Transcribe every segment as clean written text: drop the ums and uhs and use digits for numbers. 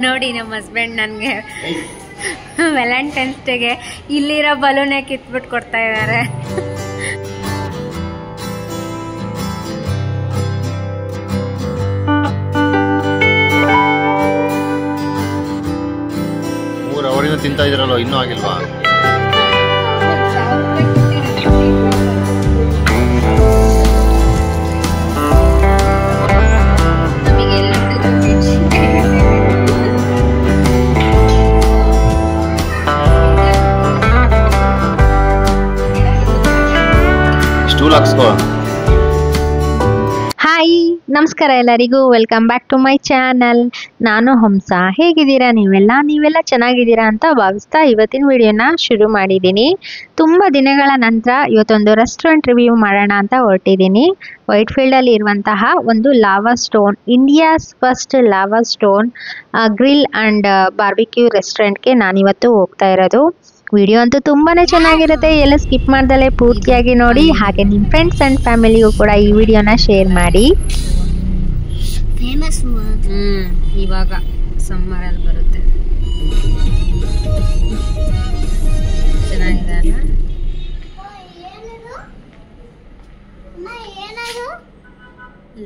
ನೋಡಿ ನಮ್ಮ ಹಸ್ಬೆಂಡ್ ನನಗೆ ವ್ಯಾಲೆಂಟೈನ್ಸ್ ಡೇಗೆ ಇಲ್ಲಿರೋ ಬಲೂನೇ ಕಿತ್ಬಿಟ್ಟು ಕೊಡ್ತಾ ಇದ್ದಾರೆ. ಅವರಿಂದ ತಿಂತಾ ಇದ್ರಲ್ಲ, ಇನ್ನೂ ಆಗಿಲ್ವಾ? ಸ್ಟೂಲ್ ಹಾಕ್ಸ್ಕೋ. ಹಾಯ್, ನಮಸ್ಕಾರ ಎಲ್ಲರಿಗೂ. Welcome back to my channel. ನಾನು ಹಂಸ. ಹೇಗಿದ್ದೀರಾ ನೀವೆಲ್ಲ ಚೆನ್ನಾಗಿದ್ದೀರಾ ಅಂತ ಭಾವಿಸ್ತಾ ಇವತ್ತಿನ ವಿಡಿಯೋನ ಶುರು ಮಾಡಿದ್ದೀನಿ. ತುಂಬ ದಿನಗಳ ನಂತರ ಇವತ್ತೊಂದು ರೆಸ್ಟೋರೆಂಟ್ ರಿವ್ಯೂ ಮಾಡೋಣ ಅಂತ ಹೊರಟಿದ್ದೀನಿ. ವೈಟ್ಫೀಲ್ಡಲ್ಲಿ ಇರುವಂತಹ ಒಂದು lava stone, India's first lava stone grill and barbecue ರೆಸ್ಟೋರೆಂಟ್ಗೆ ನಾನಿವತ್ತು ಹೋಗ್ತಾ ಇರೋದು. ವಿಡಿಯೋ ಅಂತೂ ತುಂಬಾನೇ ಚೆನ್ನಾಗಿರುತ್ತೆ. ಎಲ್ಲ ಸ್ಕಿಪ್ ಮಾಡ್ದಲೇ ಪೂರ್ತಿಯಾಗಿ ನೋಡಿ. ಹಾಗೆ ನಿಮ್ಮ ಫ್ರೆಂಡ್ಸ್ ಆ್ಯಂಡ್ ಫ್ಯಾಮಿಲಿಗೂ ಕೂಡ ಈ ವಿಡಿಯೋನ ಶೇರ್ ಮಾಡಿ. ಇವಾಗ ಸಮ್ಮರಲ್ಲಿ ಬರುತ್ತೆ. ಚೆನ್ನಾಗಿದೆ ಅಲ್ಲ?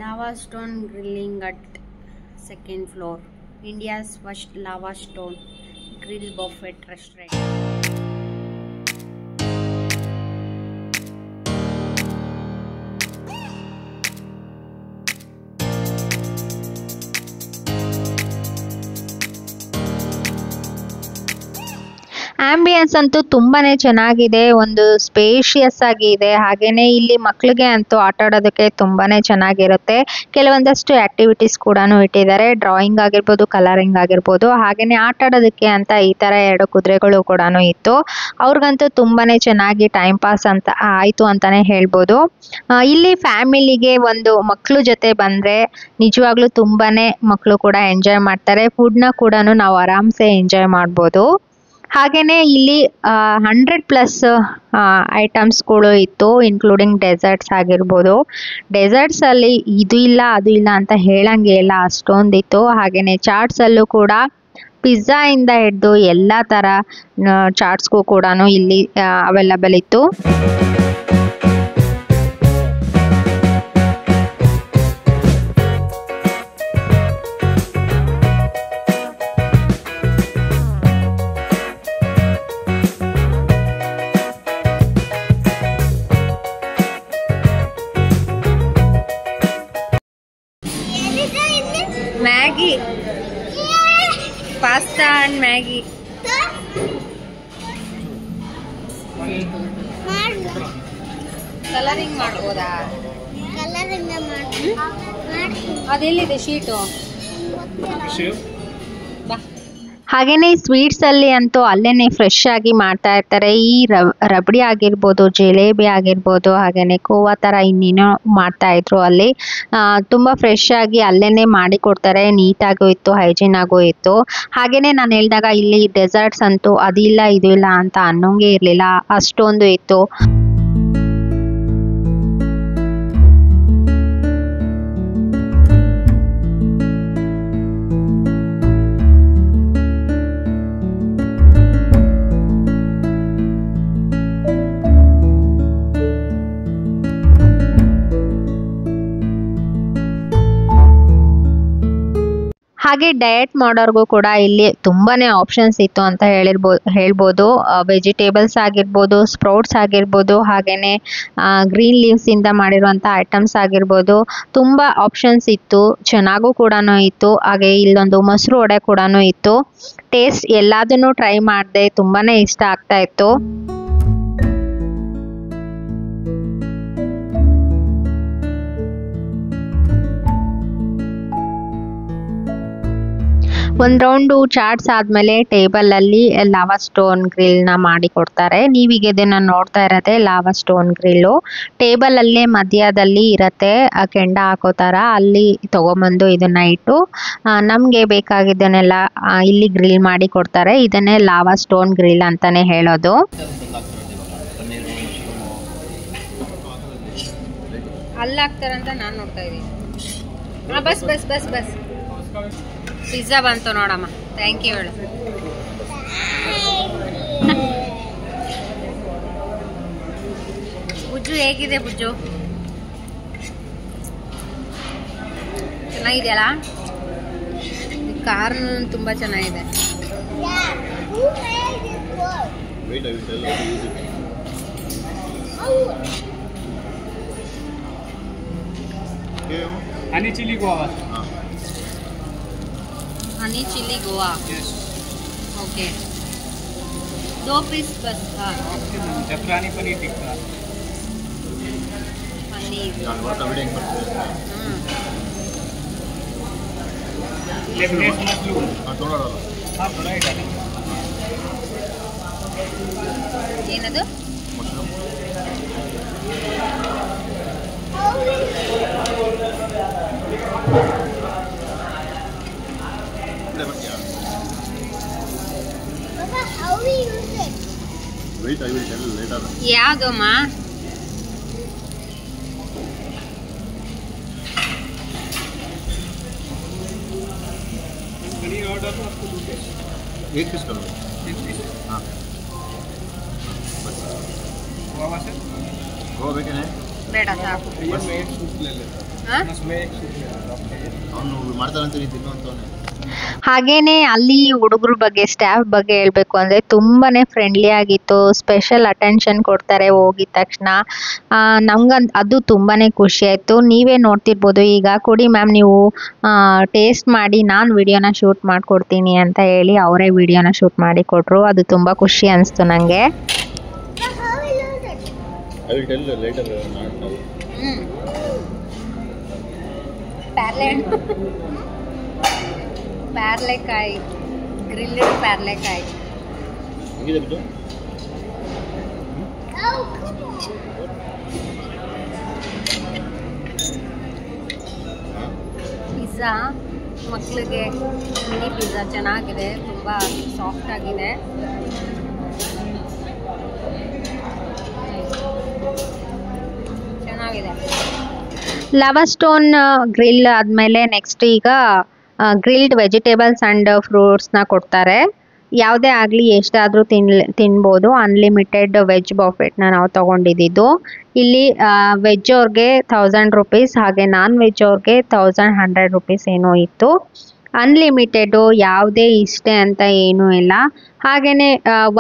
Lava stone grilling at second floor, India's first lava stone grill buffet restaurant. Ambience ಅಂತೂ ತುಂಬಾನೇ ಚೆನ್ನಾಗಿದೆ, ಒಂದು ಸ್ಪೇಷಿಯಸ್ ಆಗಿ ಇದೆ. ಹಾಗೇನೆ ಇಲ್ಲಿ ಮಕ್ಕಳಿಗೆ ಅಂತೂ ಆಟ ಆಡೋದಕ್ಕೆ ತುಂಬಾನೇ ಚೆನ್ನಾಗಿರುತ್ತೆ. ಕೆಲವೊಂದಷ್ಟು ಆಕ್ಟಿವಿಟೀಸ್ ಕೂಡ ಇಟ್ಟಿದ್ದಾರೆ. ಡ್ರಾಯಿಂಗ್ ಆಗಿರ್ಬೋದು, ಕಲರಿಂಗ್ ಆಗಿರ್ಬೋದು. ಹಾಗೇನೆ ಆಟ ಆಡೋದಕ್ಕೆ ಅಂತ ಈ ತರ 2 ಕುದುರೆಗಳು ಕೂಡ ಇತ್ತು. ಅವ್ರಿಗಂತೂ ತುಂಬಾನೇ ಚೆನ್ನಾಗಿ ಟೈಮ್ ಪಾಸ್ ಅಂತ ಆಯ್ತು ಅಂತಾನೆ ಹೇಳ್ಬೋದು. ಇಲ್ಲಿ ಫ್ಯಾಮಿಲಿಗೆ ಒಂದು ಮಕ್ಕಳು ಜೊತೆ ಬಂದ್ರೆ ನಿಜವಾಗ್ಲೂ ತುಂಬಾನೇ ಮಕ್ಕಳು ಕೂಡ ಎಂಜಾಯ್ ಮಾಡ್ತಾರೆ. ಫುಡ್ನ ಕೂಡ ನಾವು ಆರಾಮ್ಸೆ ಎಂಜಾಯ್ ಮಾಡ್ಬೋದು. ಹಾಗೇನೆ ಇಲ್ಲಿ 100+ ಐಟಮ್ಸ್ಗಳು ಇತ್ತು, ಇನ್ಕ್ಲೂಡಿಂಗ್ ಡೆಸರ್ಟ್ಸ್ ಆಗಿರ್ಬೋದು. ಡೆಸರ್ಟ್ಸ್ ಅಲ್ಲಿ ಇದು ಇಲ್ಲ ಅದು ಇಲ್ಲ ಅಂತ ಹೇಳಂಗೆ ಇಲ್ಲ, ಅಷ್ಟೊಂದಿತ್ತು. ಹಾಗೇನೆ ಚಾಟ್ಸ್ ಅಲ್ಲೂ ಕೂಡ ಪಿಜ್ಜಾ ಇಂದ ಹಿಡಿದು ಎಲ್ಲ ತರ ಚಾಟ್ಸ್ಗೂ ಕೂಡ ಇಲ್ಲಿ ಅವೈಲಬಲ್ ಇತ್ತು. Maggi, pasta and Maggi. Colouring ಮಾಡ್ಬೋದಾ? ಅದೆಲ್ಲಿದೆ ಶೀಟು? ಹಾಗೇನೆ ಸ್ವೀಟ್ಸ್ ಅಲ್ಲಿ ಅಂತೂ ಅಲ್ಲೇನೆ ಫ್ರೆಶ್ ಆಗಿ ಮಾಡ್ತಾ ಇರ್ತಾರೆ. ಈ ರಬಡಿ ಆಗಿರ್ಬೋದು, ಜಿಲೇಬಿ ಆಗಿರ್ಬೋದು, ಹಾಗೇನೆ ಕೋವಾ ತರ ಇನ್ನೇನೋ ಮಾಡ್ತಾ ಇದ್ರು. ಅಲ್ಲಿ ತುಂಬಾ ಫ್ರೆಶ್ ಆಗಿ ಅಲ್ಲೇನೆ ಮಾಡಿ ಕೊಡ್ತಾರೆ. ನೀಟಾಗೂ ಇತ್ತು, ಹೈಜೀನ್ ಆಗು ಇತ್ತು. ಹಾಗೇನೆ ನಾನು ಹೇಳಿದಾಗ ಇಲ್ಲಿ ಡೆಸರ್ಟ್ಸ್ ಅಂತೂ ಅದಿಲ್ಲ ಇದು ಇಲ್ಲ ಅಂತ ಅನ್ನೋಂಗೆ ಇರ್ಲಿಲ್ಲ, ಅಷ್ಟೊಂದು ಇತ್ತು. ಹಾಗೆ ಡಯಟ್ ಮಾಡೋರ್ಗೂ ಕೂಡ ಇಲ್ಲಿ ತುಂಬಾನೇ ಆಪ್ಷನ್ಸ್ ಇತ್ತು ಅಂತ ಹೇಳ್ಬೋದು. ವೆಜಿಟೇಬಲ್ಸ್ ಆಗಿರ್ಬೋದು, ಸ್ಪ್ರೌಟ್ಸ್ ಆಗಿರ್ಬೋದು, ಹಾಗೇನೆ ಗ್ರೀನ್ ಲೀವ್ಸ್ ಇಂದ ಮಾಡಿರುವಂತ ಐಟಮ್ಸ್ ಆಗಿರ್ಬೋದು, ತುಂಬಾ ಆಪ್ಷನ್ಸ್ ಇತ್ತು. ಚೆನ್ನಾಗೂ ಕೂಡ ಇತ್ತು. ಹಾಗೆ ಇಲ್ಲೊಂದು ಮೊಸರು ವಡೆ ಕೂಡ ಇತ್ತು. ಟೇಸ್ಟ್ ಎಲ್ಲದನ್ನು ಟ್ರೈ ಮಾಡಿದೆ, ತುಂಬಾನೇ ಇಷ್ಟ ಆಗ್ತಾ ಇತ್ತು. ಒಂದು ರೌಂಡು ಚಾಟ್ಸ್ ಆದಮೇಲೆ ಟೇಬಲಲ್ಲಿ ಲಾವಾ ಸ್ಟೋನ್ ಗ್ರಿಲ್ನ ಮಾಡಿ ಕೊಡ್ತಾರೆ. ನೀವೀಗ ಇದನ್ನು ನೋಡ್ತಾ ಇರೋದೇ ಲಾವಾ ಸ್ಟೋನ್ ಗ್ರಿಲ್ಲು. ಟೇಬಲಲ್ಲೇ ಮಧ್ಯದಲ್ಲಿ ಇರುತ್ತೆ ಕೆಂಡ ಹಾಕೋ ಥರ, ಅಲ್ಲಿ ತೊಗೊಂಬಂದು ಇದನ್ನು ಇಟ್ಟು ನಮಗೆ ಬೇಕಾಗಿದ್ದನ್ನೆಲ್ಲ ಇಲ್ಲಿ ಗ್ರಿಲ್ ಮಾಡಿ ಕೊಡ್ತಾರೆ. ಇದನ್ನೇ ಲಾವಾ ಸ್ಟೋನ್ ಗ್ರಿಲ್ ಅಂತಲೇ ಹೇಳೋದು. ಅಲ್ಲಾಗ್ತಾರಂತ ನಾನು ನೋಡ್ತಾ ಇದ್ದೀನಿ. ಬಸ್ ಪಿಜ್ಜಾ ಬಂತು ನೋಡಮ್ಮ. ಥ್ಯಾಂಕ್ ಯು ಹೇಳು. ಬುಜ್ಜು ಹೇಗಿದೆ ಬುಜ್ಜು? ಚೆನ್ನಾಗಿದೆಯಲ್ಲ? ಕಾರ್ ತುಂಬ ಚೆನ್ನಾಗಿದೆ. Wait, I will tell you how to use it. Okay, Honey chili guava. Honey chilli guava. Yes. Okay 2 piece बस. हाँ Jafrani paneer tikka. पनीर. ನಾನು ನೋಡ್ತಾ ವಿಡಿಯೋ ಹೆಂಗೆ ಮಾಡ್ತೀವಿ. Lebanese mushroom. ತೊಗೊಳೋಲ್ಲ. हाँ थोड़ा ही डालें. ಏನದು? ಮಶ್ರೂಮ್. ಇಲ್ಲೇ ಬರ್ತೀಯಾ? Wait, I will tell later. ಯಾವುದಮ್ಮ? पनीर ऑर्डर तो आपको 2 पीस. एक पीस कर लो. एक पीस. हाँ बस. गुआवा से. गोवा ಬೇಕೇನೆ? ಬೇಡ ಸಾಕು. ये मैं एक सूप ले लेता हूँ. हाँ? बस मैं एक सूप ले लेता हूँ. ಅವನು ಮಾಡ್ತಾನಂತ ನೀನು ತಿನ್ನು ಅಂತವನೇ. ಹಾಗೇನೆ ಅಲ್ಲಿ ಹುಡುಗರ ಬಗ್ಗೆ ಸ್ಟಾಫ್ ಬಗ್ಗೆ ಹೇಳ್ಬೇಕು ಅಂದ್ರೆ ತುಂಬಾನೇ ಫ್ರೆಂಡ್ಲಿ ಆಗಿತ್ತು. ಸ್ಪೆಷಲ್ ಅಟೆನ್ಷನ್ ಕೊಡ್ತಾರೆ ಹೋಗಿದ ತಕ್ಷಣ. ಅದು ತುಂಬಾನೇ ಖುಷಿ ಆಯ್ತು. ನೀವೇ ನೋಡ್ತಿರ್ಬೋದು. ಈಗ ಕೊಡಿ ಮ್ಯಾಮ್ ನೀವು ಟೇಸ್ಟ್ ಮಾಡಿ, ನಾನು ವಿಡಿಯೋನ ಶೂಟ್ ಮಾಡ್ಕೊಡ್ತೀನಿ ಅಂತ ಹೇಳಿ ಅವರೇ ವಿಡಿಯೋನ ಶೂಟ್ ಮಾಡಿ ಕೊಟ್ರು. ಅದು ತುಂಬಾ ಖುಷಿ ಅನಿಸ್ತು ನನಗೆ. I will tell you later. Not now. ಪ್ಯಾರ್ಲೆಕಾಯಿ, ಗ್ರಿಲ್ಡ್ ಪ್ಯಾರ್ಲೆಕಾಯಿ. ಹೇಗಿದೆ ಬಿಟ್ಟು? ಪಿಜ್ಜಾ ಮಕ್ಕಳಿಗೆ ಮಿನಿ ಪಿಜ್ಜಾ ಚೆನ್ನಾಗಿದೆ, ತುಂಬ ಸಾಫ್ಟ್ ಆಗಿದೆ. ಚೆನ್ನಾಗಿದೆ. ಲವಾ ಸ್ಟೋನ್ ಗ್ರಿಲ್ ಆದಮೇಲೆ ನೆಕ್ಸ್ಟ್ ಈಗ ಗ್ರಿಲ್ಡ್ ವೆಜಿಟೇಬಲ್ಸ್ ಆ್ಯಂಡ್ ಫ್ರೂಟ್ಸ್ನ ಕೊಡ್ತಾರೆ. ಯಾವುದೇ ಆಗಲಿ ಎಷ್ಟಾದರೂ ತಿನ್ಬೋದು. ಅನ್ಲಿಮಿಟೆಡ್ ವೆಜ್ ಬಫೆಟ್ನ ನಾವು ತೊಗೊಂಡಿದ್ದು. ಇಲ್ಲಿ ವೆಜ್ ಅವ್ರಿಗೆ 1000 ರೂಪೀಸ್, ಹಾಗೆ ನಾನ್ ವೆಜ್ ಅವ್ರಿಗೆ 1100 ರೂಪೀಸ್ ಏನೋ ಇತ್ತು. ಅನ್ಲಿಮಿಟೆಡು, ಯಾವುದೇ ಇಷ್ಟೇ ಅಂತ ಏನೂ ಇಲ್ಲ. ಹಾಗೆಯೇ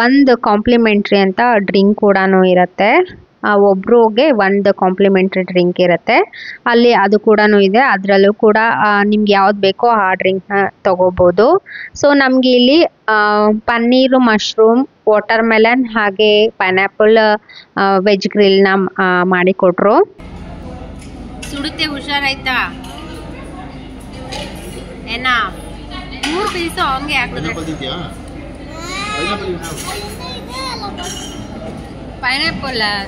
ಒಂದು ಕಾಂಪ್ಲಿಮೆಂಟ್ರಿ ಅಂತ ಡ್ರಿಂಕ್ ಕೂಡ ಇರುತ್ತೆ. ಒಬ್ರಿಗೆ ಒಂದು ಕಾಂಪ್ಲಿಮೆಂಟ್ರಿ ಡ್ರಿಂಕ್ ಇರುತ್ತೆ ಅಲ್ಲಿ, ಅದು ಕೂಡ ಇದೆ. ಅದರಲ್ಲೂ ಕೂಡ ನಿಮ್ಗೆ ಯಾವ್ದು ಬೇಕೋ ಆ ಡ್ರಿಂಕ್ನ ತಗೋಬೋದು. ಸೊ ನಮಗೆ ಇಲ್ಲಿ ಪನ್ನೀರು, ಮಶ್ರೂಮ್, ವಾಟರ್ ಮೆಲನ್ ಹಾಗೆ ಪೈನಾಪಲ್ ವೆಜ್ ಗ್ರಿಲ್ನ ಮಾಡಿಕೊಟ್ರು. ಸುಡುತ್ತೆ, ಹುಷಾರಾಯ್ತಾ? ಏನಾ 3 ಪೀಸು ಹಂಗೆ ಹಾಕಿದ್ರೆ. ಪೈನಾಪಲ್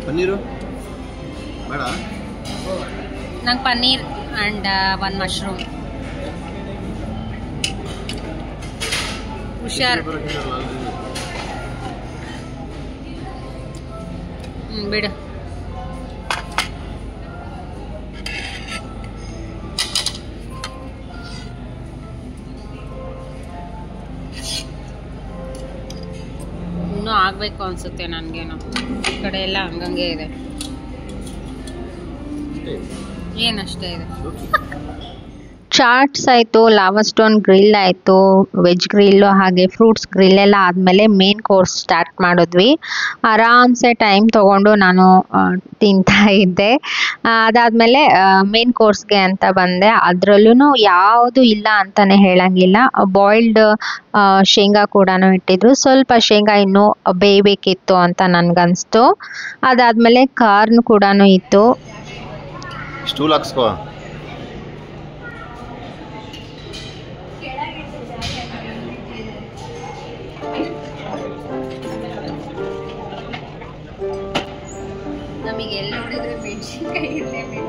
ಪನ್ನೀರು ಬೇಡ. ನಂಗೆ ಪನ್ನೀರ್ ಆ್ಯಂಡ್ 1 ಮಶ್ರೂಮ್. ಹುಷಾರ್. ಬಿಡು. ಇನ್ನೂ ಆಗಬೇಕು ಅನಿಸುತ್ತೆ ನನಗೇನೋ. ಈ ಕಡೆ ಎಲ್ಲ ಹಂಗಂಗೆ ಇದೆ. ಏನಷ್ಟೇ ಇದೆ. ಚಾಟ್ಸ್ ಆಯಿತು, ಲಾವಾ ಸ್ಟೋನ್ ಗ್ರಿಲ್ ಆಯಿತು, ವೆಜ್ ಗ್ರಿಲ್ಲು ಹಾಗೆ ಫ್ರೂಟ್ಸ್ ಗ್ರಿಲ್ ಎಲ್ಲ ಆದಮೇಲೆ ಮೇನ್ ಕೋರ್ಸ್ ಸ್ಟಾರ್ಟ್ ಮಾಡಿದ್ವಿ. ಆರಾಮ್ಸೆ ಟೈಮ್ ತೊಗೊಂಡು ನಾನು ತಿಂತಾ ಇದ್ದೆ. ಅದಾದಮೇಲೆ ಮೇನ್ ಕೋರ್ಸ್ಗೆ ಅಂತ ಬಂದೆ. ಅದರಲ್ಲೂ ಯಾವುದು ಇಲ್ಲ ಅಂತಲೇ ಹೇಳಂಗಿಲ್ಲ. ಬಾಯ್ಲ್ಡ್ ಶೇಂಗಾ ಕೂಡ ಇಟ್ಟಿದ್ರು. ಸ್ವಲ್ಪ ಶೇಂಗಾ ಇನ್ನೂ ಬೇಯಬೇಕಿತ್ತು ಅಂತ ನನಗನ್ನಿಸ್ತು. ಅದಾದಮೇಲೆ ಕಾರ್ನ್ ಕೂಡ ಇತ್ತು. ಸ್ಟೂಲ್ ಹಾಕ್ಸ್ಕೋ. ನಮಗೆ ಎಲ್ಲಿ ನೋಡಿದ್ರೆ ಮೆಣಸಿನ್ಕಾಯಿ ಇರಲೇಬೇಕು.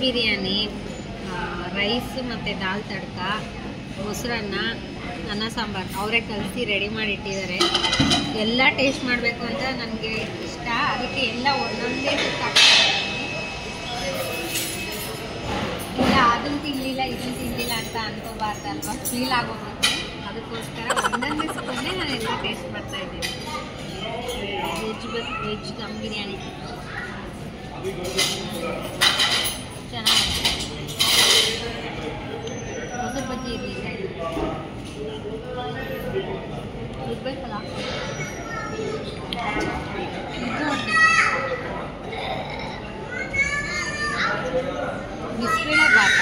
ಬಿರಿಯಾನಿ, ರೈಸ್ ಮತ್ತು ದಾಲ್ ತಡ್ಕ, ಮೊಸರನ್ನ, ಅನ್ನ ಸಾಂಬಾರು ಅವರೇ ಕಲಸಿ ರೆಡಿ ಮಾಡಿ ಇಟ್ಟಿದ್ದಾರೆ. ಎಲ್ಲ ಟೇಸ್ಟ್ ಮಾಡಬೇಕು ಅಂತ ನನಗೆ ಇಷ್ಟ, ಅದಕ್ಕೆ ಎಲ್ಲ ಒಂದೊಂದೇ ಇಲ್ಲ ಅದನ್ನು ತಿನ್ನಲಿಲ್ಲ ಇದನ್ನು ತಿನ್ನಲಿಲ್ಲ ಅಂತ ಅನ್ಕೋಬಾರ್ದಲ್ವ, ಫೀಲ್ ಆಗೋಗುತ್ತೆ. ಅದಕ್ಕೋಸ್ಕರ ಒಂದೊಂದೇ ಸ್ಪೂನೇ ನಾನೆಲ್ಲ ಟೇಸ್ಟ್ ಮಾಡ್ತಾ ಇದ್ದೀನಿ. ವೆಜ್ ದಮ್ ಬಿರಿಯಾನಿ ಚೆನ್ನಾಗಿದೆ. ಮೊಸರು ಬಜ್ಜಿ ಇರಲಿಲ್ಲ, ಇರಬೇಕಲ್ಲ. ಬಿಸಿಬೇಳೆ ಭಾತ,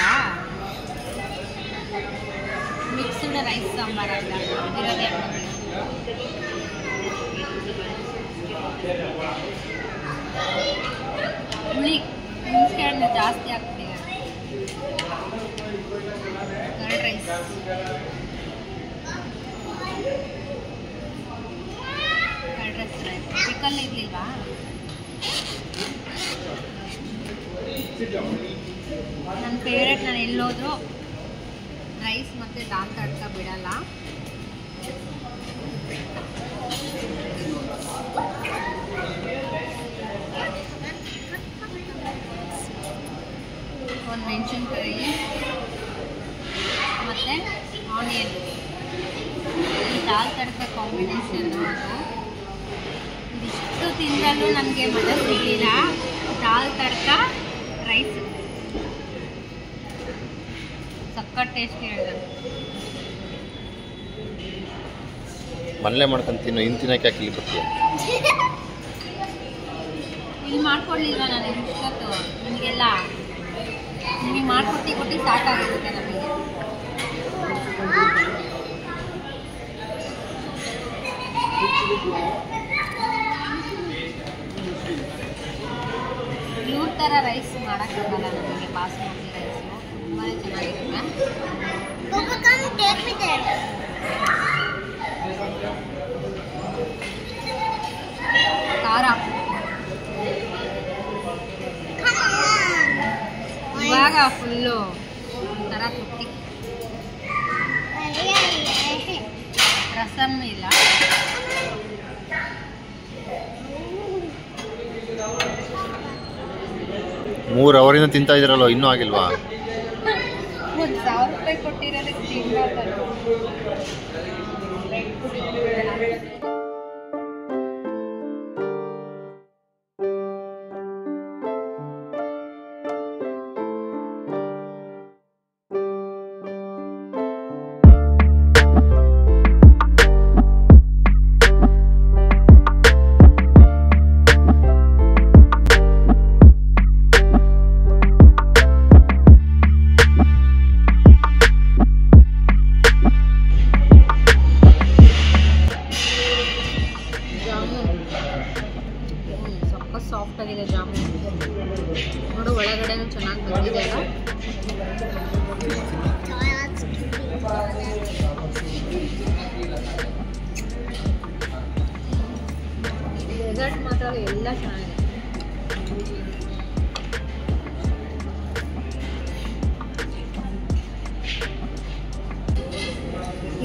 ಮಿಕ್ಸ್ಡ್ ರೈಸ್ ಸಾಂಬಾರ್ ಅಂತ ಇರೋದೇ. ಹುಣಸೆ ಹಣ್ಣು ಜಾಸ್ತಿ ಆಗ್ತಿದೆ. ಕರ್ಡ್ ರೈಸ್, ಚಿಕನ್ ಇರ್ಲಿಲ್ವಾ? ನನ್ನ ಫೇವ್ರೇಟ್, ನಾನು ಎಲ್ಲೋದ್ರೂ ರೈಸ್ ಮತ್ತು ದಾಲ್ ತಡ್ಕ ಬಿಡಲ್ಲ. ಒಂದು ಮೆಣಸಿನ್ಕಾಯಿ ಮತ್ತು ಆನಿಯನ್, ಈ ದಾಲ್ ತಡ್ಕ ಕಾಂಬಿನೇಷನ್ನು ಅದು. ಇದಿಷ್ಟು ತಿಂದಲ್ಲೂ ನನಗೆ ಮಜಾ ಸಿಗಲಿಲ್ಲ. ದಾಲ್ ತಡ್ಕ ರೈಸ್ ಸಕ್ಕತ್ ಟೇಸ್ಟ್ ಹೇಳಿದ. ಮನೇಲೆ ಮಾಡ್ಕೊಂಡು ತಿನ್ನು, ಇನ್ನು ತಿನ್ನಕ್ಕೆ ಯಾಕೆ ಇಲ್ಲಿ ಬರ್ತೀಯ? ಇಲ್ಲಿ ಮಾಡ್ಕೊಡ್ಲಿಲ್ವಾ ನಾನು ಇಷ್ಟೊತ್ತು? ನಿಮಗೆಲ್ಲ ನಿಮಗೆ ಮಾಡ್ಕೊಟ್ಟು ಸಾಕಾಗಿರುತ್ತೆ ನಮಗೆ. ಇವ್ರ ಥರ ರೈಸ್ ಮಾಡೋಕ್ಕಾಗಲ್ಲ ನಮಗೆ. ಬಾಸ್ಮತಿ ರೈಸು ತುಂಬಾ ಚೆನ್ನಾಗಿರುತ್ತೆ. ಖಾರ ಇವಾಗ ಫುಲ್ಲು ಒಂಥರ ತೃಪ್ತಿ. ರಸಮ್ ಇಲ್ಲ. ಮೂರು ಅವರಿಂದ ತಿಂತಾ ಇದ್ರಲ್ಲ, ಇನ್ನೂ ಆಗಿಲ್ವಾ? 1,000 ರೂಪಾಯಿ ಕೊಟ್ಟಿರೋದಕ್ಕೆ ತಿನ್ಬಾರ್ದು. ಸಾಫ್ಟ್ ಆಗಿದೆ ಜಾಮೂನ್ ನೋಡು, ಒಳಗಡೆನೂ ಚೆನ್ನಾಗಿ ಬಂದಿದೆ ಅಲ್ಲ. ಡೆಸರ್ಟ್ ಮಾತ್ರ ಎಲ್ಲ ಚೆನ್ನಾಗಿದೆ.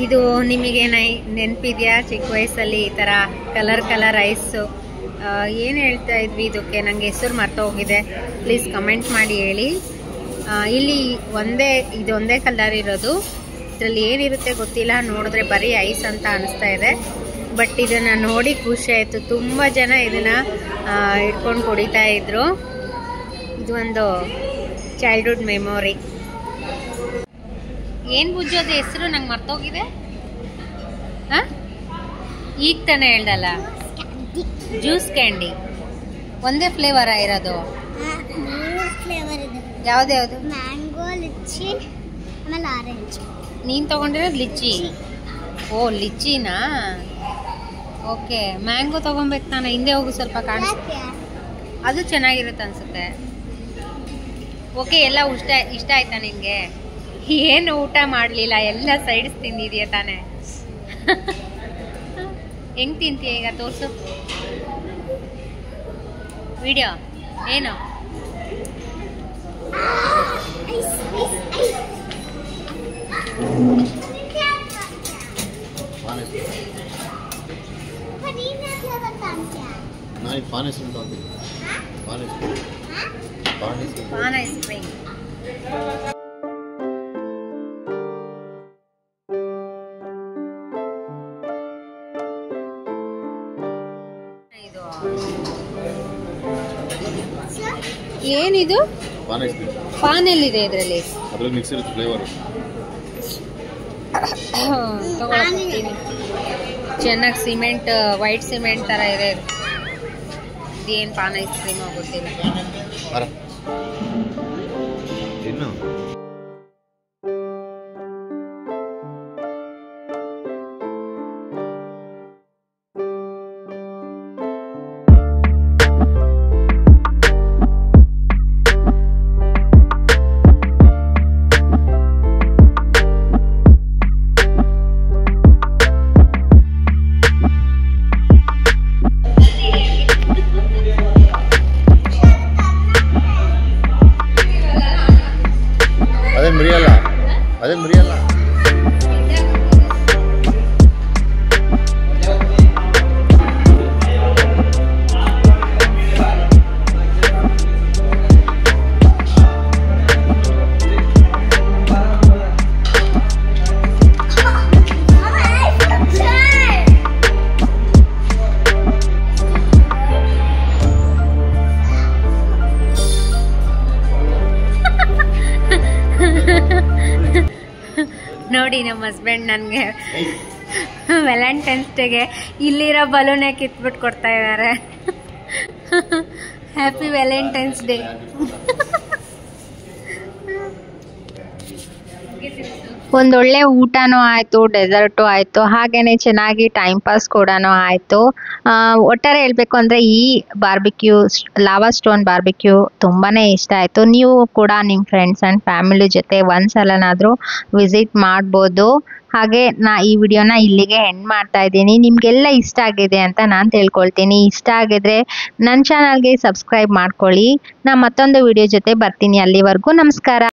ಇದು ನಿಮಗೆ ನೆನಪಿದೆಯಾ ಚಿಕ್ಕ ವಯಸ್ಸಲ್ಲಿ ಈ ಥರ ಕಲರ್ ರೈಸು? ಏನು ಹೇಳ್ತಾ ಇದ್ವಿ ಇದಕ್ಕೆ? ನನಗೆ ಹೆಸರು ಮರ್ತೋಗಿದೆ, ಪ್ಲೀಸ್ ಕಮೆಂಟ್ ಮಾಡಿ ಹೇಳಿ. ಇಲ್ಲಿ ಇದೊಂದೇ ಕಲರ್ ಇರೋದು. ಇದರಲ್ಲಿ ಏನಿರುತ್ತೆ ಗೊತ್ತಿಲ್ಲ, ನೋಡಿದ್ರೆ ಬರೀ ಐಸ್ ಅಂತ ಅನಿಸ್ತಾ ಇದೆ. ಬಟ್ ಇದನ್ನು ನೋಡಿ ಖುಷಿ ಆಯಿತು. ತುಂಬ ಜನ ಇದನ್ನು ಇಟ್ಕೊಂಡು ಕುಡಿತಾ ಇದ್ರು. ಇದು ಒಂದು ಚೈಲ್ಡ್ಹುಡ್ ಮೆಮೊರಿ. ಏನು ಬುಜ್ಜೋದು ಹೆಸರು ನಂಗೆ ಮರ್ತೋಗಿದೆ. ಹಾಂ, ಈಗ ತಾನೇ ಹೇಳ್ದಲ್ಲ, ಜ್ಯೂಸ್ ಕ್ಯಾಂಡಿ. ಒಂದೇ ಫ್ಲೇವರಾ ಇರೋದು? ಯಾವ್ದು? ಮ್ಯಾಂಗೋ, ಲಿಚ್ಚಿ, ಆಮೇಲೆ ಆರೆಂಜ್. ನೀನು ತೊಗೊಂಡಿರೋದು ಲಿಚ್ಚಿ. ಓ, ಲಿಚ್ಚಿನಾ? ಓಕೆ, ಮ್ಯಾಂಗೋ ತೊಗೊಬೇಕು ನಾನು. ಹಿಂದೆ ಹೋಗು, ಸ್ವಲ್ಪ ಕಾಣಿಸುತ್ತೆ. ಅದು ಚೆನ್ನಾಗಿರುತ್ತೆ ಅನ್ಸುತ್ತೆ. ಓಕೆ, ಎಲ್ಲ ಇಷ್ಟ ಆಯ್ತಾ ನಿನಗೆ? ಏನು ಊಟ ಮಾಡಲಿಲ್ಲ, ಎಲ್ಲ ಸೈಡ್ಸ್ ತಿಂದಿದೆಯಾ ತಾನೇ? ಹೆಂಗೆ ತಿಂತೀಯ ಈಗ? ತೋರಿಸು ವಿಡಿಯೋ. ಏನು ice ice ice paan ice cream. Paneer flavour ತಾಂತ್ಯಾ ನಾನು ಈಗ ಪಾನ್ ಐಸ್ ಕ್ರೀಮ್ ತಗೊಂತೀನಿ. Paan ice cream. Paan ice cream. Paan ice cream. ಏನಿದು? Paan ice cream. ಪಾನ್ ಎಲ್ಲಿದೆ ಇದರಲ್ಲಿ? ಅದ್ರಲ್ಲಿ ಮಿಕ್ಸ್ ಇರುತ್ತೆ ಫ್ಲೇವರು. ತಗೊಳ್ತೀನಿ. ಚೆನ್ನಾಗಿ ಸಿಮೆಂಟ್, ವೈಟ್ ಸಿಮೆಂಟ್ ಥರ ಇದೆ. ಇದೇನು ಪಾನ್ ಐಸ್ ಕ್ರೀಮ್ ಗೊತ್ತಿಲ್ಲ. ಇನ್ನು ಅದೇ ಮುರಿಯಲ್ಲ. ನೋಡಿ ನಮ್ಮ ಹಸ್ಬೆಂಡ್ ನನಗೆ ವ್ಯಾಲೆಂಟೈನ್ಸ್ ಡೇಗೆ ಇಲ್ಲಿರೋ ಬಲೂನೇ ಕಿತ್ಬಿಟ್ಟು ಕೊಡ್ತಾ ಇದ್ದಾರೆ. Happy Valentine's day. ಒಂದೊಳ್ಳೆ ಊಟನೂ ಆಯಿತು, ಡೆಸರ್ಟು ಆಯಿತು, ಹಾಗೆಯೇ ಚೆನ್ನಾಗಿ ಟೈಮ್ ಪಾಸ್ ಕೂಡ ಆಯಿತು. ಒಟ್ಟಾರೆ ಹೇಳಬೇಕು ಅಂದರೆ ಈ ಬಾರ್ಬಿಕ್ಯೂ, ಲಾವಾ ಸ್ಟೋನ್ ಬಾರ್ಬಿಕ್ಯೂ ತುಂಬಾ ಇಷ್ಟ ಆಯಿತು. ನೀವು ಕೂಡ ನಿಮ್ಮ ಫ್ರೆಂಡ್ಸ್ ಆ್ಯಂಡ್ ಫ್ಯಾಮಿಲಿ ಜೊತೆ ಒಂದ್ಸಲನಾದರೂ ವಿಸಿಟ್ ಮಾಡ್ಬೋದು. ಹಾಗೆ ಈ ವಿಡಿಯೋನ ಇಲ್ಲಿಗೆ ಎಂಡ್ ಮಾಡ್ತಾ ಇದ್ದೀನಿ. ನಿಮಗೆಲ್ಲ ಇಷ್ಟ ಆಗಿದೆ ಅಂತ ನಾನು ತಿಳ್ಕೊಳ್ತೀನಿ. ಇಷ್ಟ ಆಗಿದ್ರೆ ನನ್ನ ಚಾನಲ್ಗೆ ಸಬ್ಸ್ಕ್ರೈಬ್ ಮಾಡ್ಕೊಳ್ಳಿ. ನಾನು ಮತ್ತೊಂದು ವಿಡಿಯೋ ಜೊತೆ ಬರ್ತೀನಿ. ಅಲ್ಲಿವರೆಗೂ ನಮಸ್ಕಾರ.